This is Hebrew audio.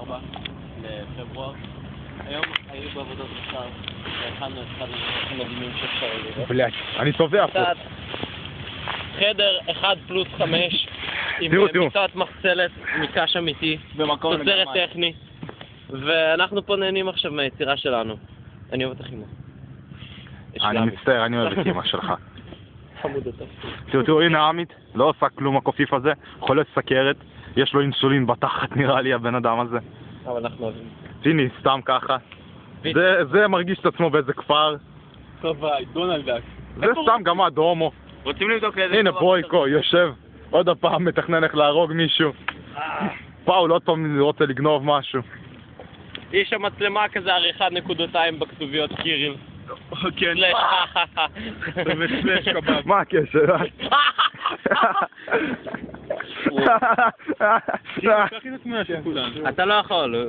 24 לפברואר. היום היינו בעבודות מחקר, והכנו את אחד הדברים המדהימים שאפשר לראות. בלעד, אני צובע פה. חדר 1+5 עם מיטת מחצלת, מקש אמיתי, תוצרת טכני, ואנחנו פה נהנים עכשיו מהיצירה שלנו. אני אוהב את החימום. אני מצטער, אני אוהב את אמא שלך. חמוד אותה. תראו, הנה עמית, לא עושה כלום הקופיף הזה, חולה סכרת, יש לו אינסולין בתחת נראה לי הבן אדם הזה. אבל אנחנו אוהבים. הנה, סתם ככה. זה מרגיש את עצמו באיזה כפר. טוב ביי, דונלדק. זה סתם גם אדומו. רוצים לבדוק לאיזה... הנה בויקו, יושב, עוד הפעם מתכנן איך להרוג מישהו. פאול עוד פעם רוצה לגנוב משהו. יש שם מצלמה כזה עריכת נקודותיים בכתוביות קיריל. כן. וסלש קבב. מה הקשר? קח את התמונה של כולנו. אתה לא יכול.